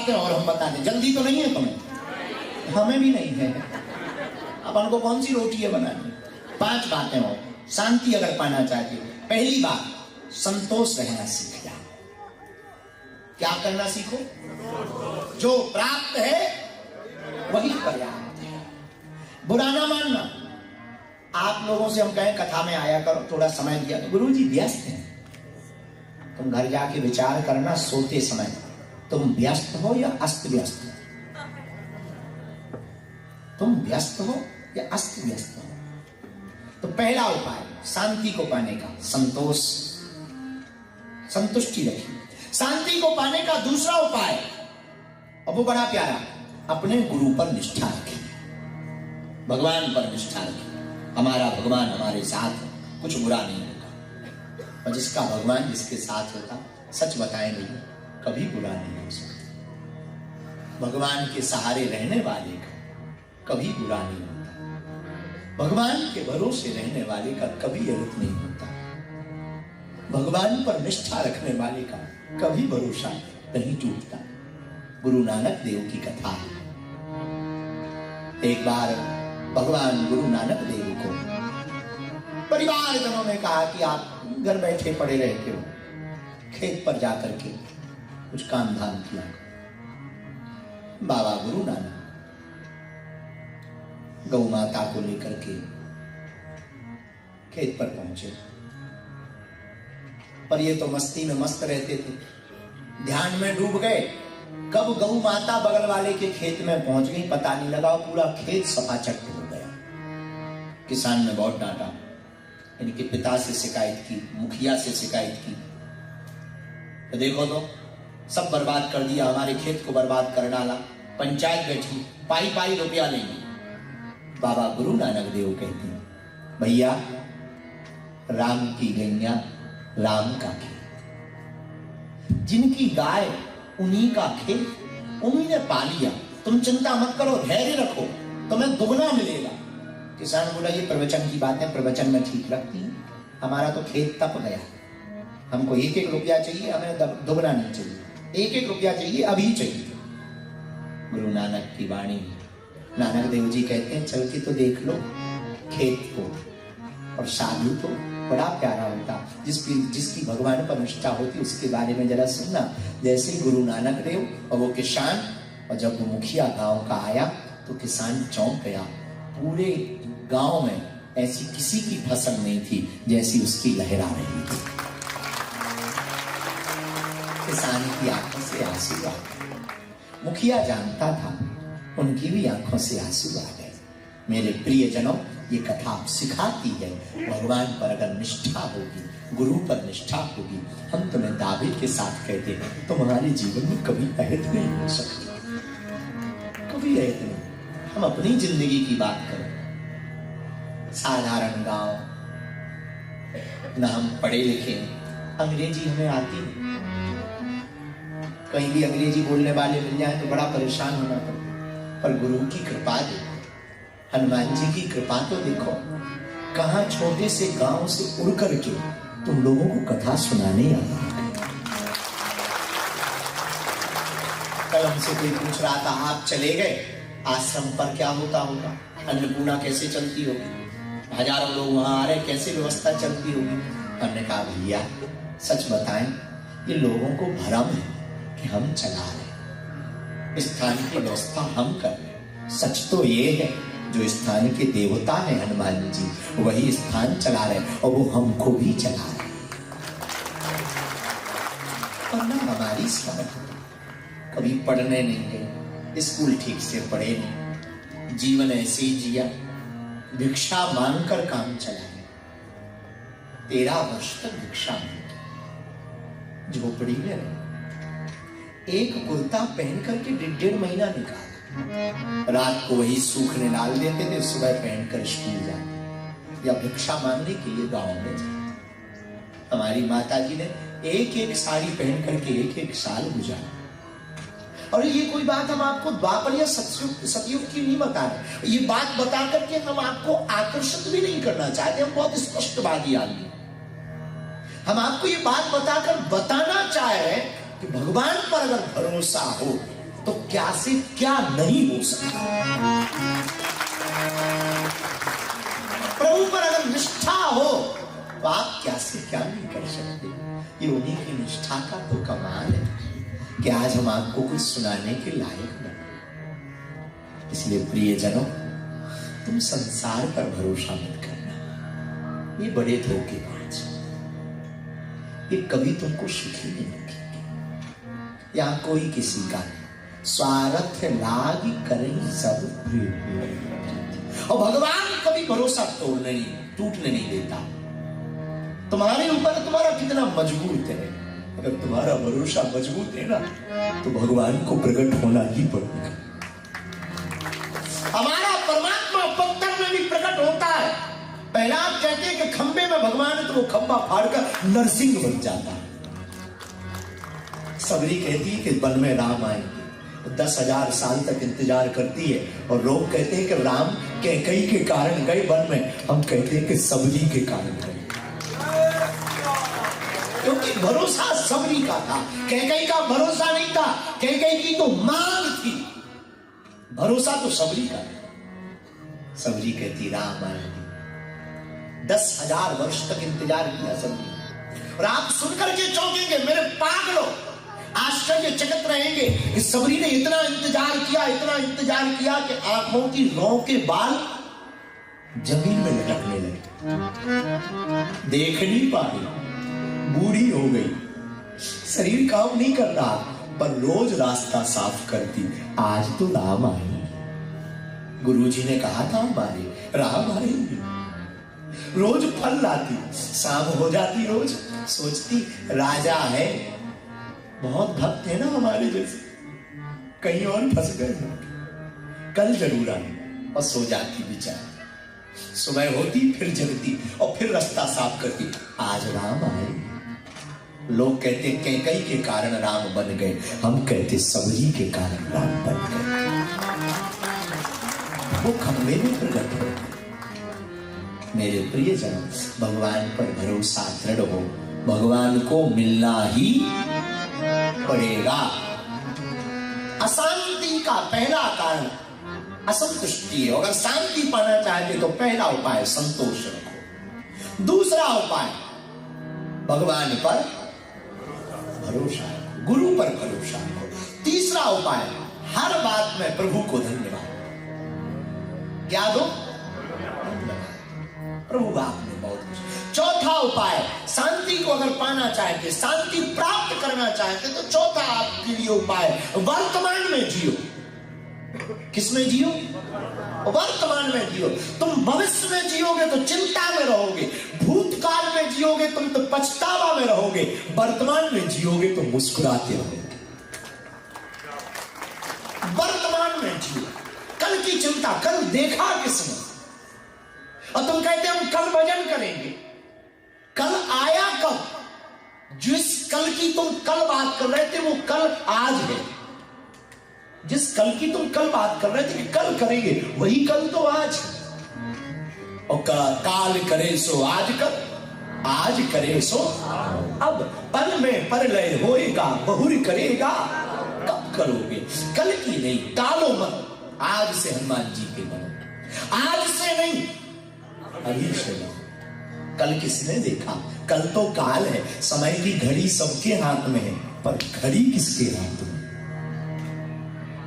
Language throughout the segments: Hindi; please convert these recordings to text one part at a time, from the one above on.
बातें और हम बता दें। जल्दी तो नहीं है तुम्हें? हमें भी नहीं है। अपन को कौन सी रोटी है बनानी? 5 बातें और शांति अगर पाना चाहते हो। पहली बात, संतोष रहना सीख जाओ। क्या करना सीखो? जो प्राप्त है वही पर्याप्त है। बुरा ना मानना। आप लोगों से हम कहें कथा में आया करो, थोड़ा समय दिया, तो गुरु जी व्यस्त हैं। तुम घर जाके विचार करना, सोते समय तुम व्यस्त हो या अस्त व्यस्त हो? तुम व्यस्त हो या अस्त व्यस्त हो? तो पहला उपाय शांति को पाने का, संतोष, संतुष्टि रखिए। शांति को पाने का दूसरा उपाय, अब वो बड़ा प्यारा, अपने गुरु पर निष्ठा रखिए, भगवान पर निष्ठा रखिए। हमारा भगवान हमारे साथ है, कुछ बुरा नहीं होगा। और जिसका भगवान जिसके साथ होता, सच बताएं भैया, कभी बुरा नहीं हो सकता। भगवान के सहारे रहने वाले का कभी बुरा नहीं होता। भगवान के भरोसे रहने वाले का कभी अनर्थ नहीं होता। भगवान पर निष्ठा रखने वाले का कभी भरोसा नहीं टूटता। गुरु नानक देव की कथा है। एक बार भगवान गुरु नानक देव को परिवारजनों ने कहा कि आप घर बैठे पड़े रहते हो, खेत पर जाकर के कुछ काम धाम किया। बाबा गुरु नानक गौ माता को लेकर के खेत पर पहुंचे, पर ये तो मस्ती में मस्त रहते थे, ध्यान में डूब गए। कब गौ माता बगल वाले के खेत में पहुंच गई पता नहीं लगा, पूरा खेत सफाचट हो गया। किसान ने बहुत डांटा, इनके पिता से शिकायत की, मुखिया से शिकायत की, तो देखो तो सब बर्बाद कर दिया, हमारे खेत को बर्बाद कर डाला। पंचायत बैठी, पाई पाई रुपया लेंगे। बाबा गुरु नानक देव कहते हैं, भैया राम की गैया राम का खेत, जिनकी गाय उन्हीं का खेत, उन्हीं ने पा लिया। तुम चिंता मत करो, धैर्य रखो, तुम्हें दुगना मिलेगा। किसान बोला ये प्रवचन की बात है, प्रवचन में ठीक लगती है, हमारा तो खेत तप गया, हमको 1-1 रुपया चाहिए, हमें दुगना नहीं चाहिए, 1-1 रुपया चाहिए, अभी चाहिए। गुरु नानक की वाणी, नानक देव जी कहते हैं चल के तो देख लो खेत को। और साधु तो बड़ा प्यारा होता, जिसकी भगवान पर निष्ठा होती, उसके बारे में जरा सुनना। जैसे गुरु नानक देव और वो किसान, और जब वो मुखिया गांव का आया तो किसान चौंक गया। पूरे गांव में ऐसी किसी की फसल नहीं थी जैसी उसकी लहरा रही थी। किसान की आंखों से आंसू आ गए। मुखिया जानता था उनकी भी आंखों से आंसू आ गए। मेरे प्रियजनों, ये कथा सिखाती है, भगवान पर अगर निष्ठा होगी, गुरु पर निष्ठा होगी, हम तुम्हें दावे के साथ कहते हैं तुम्हारे जीवन में कभी अहित नहीं हो सकती, कभी अहित नहीं। हम अपनी जिंदगी की बात करें, साधारण गांव, ना हम पढ़े लिखे, अंग्रेजी हमें आती नहीं, कहीं भी अंग्रेजी बोलने वाले मिल जाए तो बड़ा परेशान होना पड़ता। पर गुरु की कृपा देखो, हनुमान जी की कृपा तो देखो, कहां छोटे से गांव से उड़ करके तुम लोगों को कथा सुनाने आया। कल हमसे कोई पूछ रहा था, आप चले गए, आश्रम पर क्या होता होगा, अन्नपूर्णा कैसे चलती होगी, हजारों लोग वहां आ रहे, कैसे व्यवस्था चलती होगी। हमने कहा भैया सच बताएं, ये लोगों को भ्रम है कि हम चला रहे, स्थान की व्यवस्था हम कर रहे। सच तो ये है, जो स्थान के देवता है हनुमान जी, वही स्थान चला रहे और वो हमको भी चला रहे। वरना हमारी समझ, कभी पढ़ने नहीं गए, स्कूल ठीक से पढ़े नहीं, जीवन ऐसे ही जिया, भिक्षा मांगकर काम चलाए। 13 वर्ष तक भिक्षा मांगी, झोपड़ी में रहे, एक कुर्ता पहन करके 1.5 महीना निकाला। रात को वही सूखने डाल देते थे, सुबह पहनकर स्कूल जाते या भिक्षा मांगने के लिए गांव में जाते। हमारी माता जी ने एक साड़ी पहन करके 1 साल गुजारा। और ये कोई बात हम आपको द्वापर या सतयुग की नहीं बता रहे, ये बात बता करके हम आपको आकर्षित भी नहीं करना चाहते। हम बहुत स्पष्टवादी आदमी, हम आपको ये बात बताकर बताना चाह रहे हैं कि भगवान पर अगर भरोसा हो तो क्या से क्या नहीं हो सकता। प्रभु पर अगर निष्ठा हो तो आप क्या से क्या नहीं कर सकते। ये उन्हीं की निष्ठा का तो कमाल है कि आज हम आपको कुछ सुनाने के लायक बने। इसलिए प्रियजनों, तुम संसार पर भरोसा मत करना, ये बड़े धोखेबाज, ये कभी तुमको सुखी नहीं रखेंगे। यहां कोई किसी का स्वार्थ लाग करें सब, और भगवान कभी भरोसा तोड़ने नहीं, टूटने नहीं देता। तुम्हारे ऊपर तुम्हारा कितना मजबूत है, अगर तुम्हारा भरोसा मजबूत है ना तो भगवान को प्रकट होना ही पड़ेगा। हमारा परमात्मा पत्थर में भी प्रकट होता है। पहला आप कहते हैं कि खंबे में भगवान है तो वो खंबा फाड़कर नरसिंह बन जाता है। सबरी कहती है कि वन में राम आएंगे, 10,000 साल तक इंतजार करती है और लोग कहते हैं कि राम कैकई के कारण गए वन में, हम कहते हैं कि सबरी के कारण गए, क्योंकि भरोसा सबरी का था, कैकई का भरोसा नहीं था। कैकई की तो मांग थी, भरोसा तो सबरी का था। सबरी कहती राम आएंगे, 10,000 वर्ष तक इंतजार किया सबरी, और आप सुनकर के चौंकेंगे, मेरे पागलों, आश्चर्यचकित रहेंगे। इस सबरी ने इतना इंतजार किया, इतना इंतजार किया कि आंखों की रौ के बाल जमीन में लटकने लगे, देख नहीं पा रही, बूढ़ी हो गई, शरीर काम नहीं कर रहा, पर रोज रास्ता साफ करती। आज तो राम आए, गुरुजी ने कहा था हमारे राम आएंगे। रोज फल लाती, शाम हो जाती, रोज सोचती राजा है, बहुत भक्त है ना हमारे जैसे, कहीं और फंस गए, कल जरूर आए, और सो जाती बेचारी। सुबह होती फिर जगती और फिर रास्ता साफ करती, आज राम आए। लोग कहते कैकई के कारण राम बन गए, हम कहते सबरी के कारण राम बन गए। वो खंबे में प्रकट हो। मेरे प्रियजन, भगवान पर भरोसा दृढ़ हो, भगवान को मिलना ही पड़ेगा। अशांति का पहला कारण असंतुष्टि है। अगर शांति पाना चाहते तो पहला उपाय संतोष रखो, दूसरा उपाय भगवान पर भरोसा, गुरु पर भरोसा रखो, तीसरा उपाय हर बात में प्रभु को धन्यवाद। क्या दो? प्रभु आपने बहुत कुछ। चौथा उपाय, शांति को अगर पाना चाहते, शांति प्राप्त करना चाहते, तो चौथा आपके लिए उपाय वर्तमान में जियो। किसमें जियो? वर्तमान में जियो। तुम भविष्य में जियोगे तो चिंता में रहोगे, भूतकाल में जियोगे तुम तो पछतावा में रहोगे, वर्तमान में जियोगे तो मुस्कुराते रहोगे। वर्तमान में जियो, कल की चिंता, कल देखा किसने, और तुम कहते हम कल भजन करेंगे, कल आया कब? जिस कल की तुम कल बात कर रहे थे वो कल आज है। जिस कल की तुम कल बात कर रहे थे कि कल करेंगे, वही कल तो आज है। और काल करे सो आज कर, आज करे सो अब, पल में परलय होएगा, बहुर करेगा कब करोगे। कल की नहीं, टालो मत, आज से हनुमान जी के बनो, आज से नहीं अभी से बनो। कल किसने देखा? कल तो काल है, समय की घड़ी सबके हाथ में है, पर घड़ी किसके हाथ में?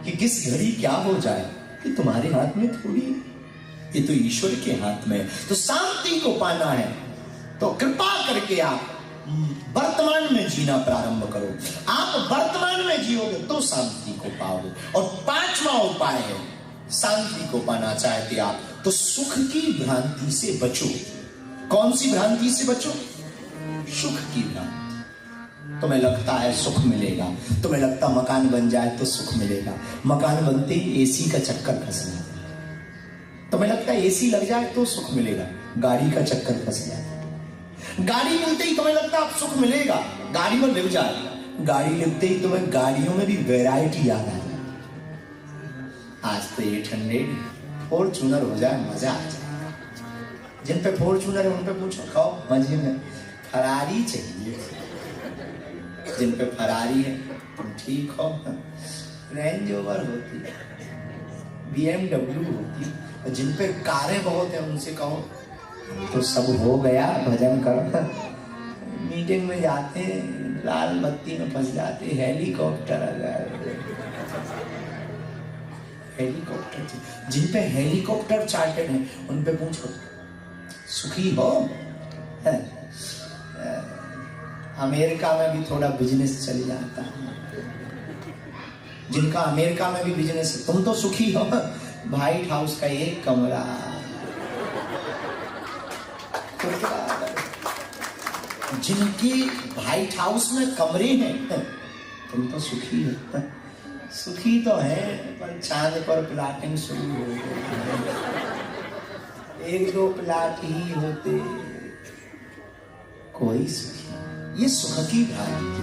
कि किस घड़ी क्या हो जाए ये तुम्हारे हाथ में थोड़ी, ये तो ईश्वर के हाथ में है। तो शांति को पाना है तो कृपा करके आप वर्तमान में जीना प्रारंभ करो। आप वर्तमान में जियोगे तो शांति को पाओगे। और पांचवा उपाय है, शांति को पाना चाहते आप तो सुख की भ्रांति से बचो। कौन सी भ्रांति से बचो? सुख की भ्रांति। तुम्हें लगता है सुख मिलेगा, तुम्हें लगता मकान बन जाए तो सुख मिलेगा, मकान बनते ही एसी का चक्कर फंस जाता है। तुम्हें लगता है एसी लग जाए तो सुख मिलेगा, गाड़ी का चक्कर फंस जाता है। गाड़ी मिलते ही तुम्हें लगता है सुख मिलेगा, गाड़ी में लिप जाएगा, गाड़ी लिपते ही तुम्हें गाड़ियों में भी वैरायटी आ रहा है। आज तो 800 फॉर्च्यूनर हो जाए, मजा आ जाएगा। जिन पे फॉर्च्यूनर है उन पे पूछो, खाओ मजे में। फरारी चाहिए, जिन पे फरारी है तुम ठीक हो, रेंज ओवर होती है, BMW होती है, और जिन पे कारें बहुत है उनसे कहो तो सब हो गया भजन कर। मीटिंग में जाते लाल बत्ती में फंस जाते, हेलीकॉप्टर हेलीकॉप्टर जिन पे हेलीकॉप्टर चार्टेड है उन पे पूछो सुखी हो? अमेरिका में भी थोड़ा बिजनेस चल जाता है, जिनका अमेरिका में भी बिजनेस है। तुम तो सुखी हो? व्हाइट हाउस का एक कमरा, जिनकी व्हाइट हाउस में कमरे हैं, तुम तो सुखी हो। सुखी तो है पर चांद पर प्लाटिंग शुरू हो गई, एक दो प्लाट ही होते, कोई सुखी। ये सुख की भ्रांति।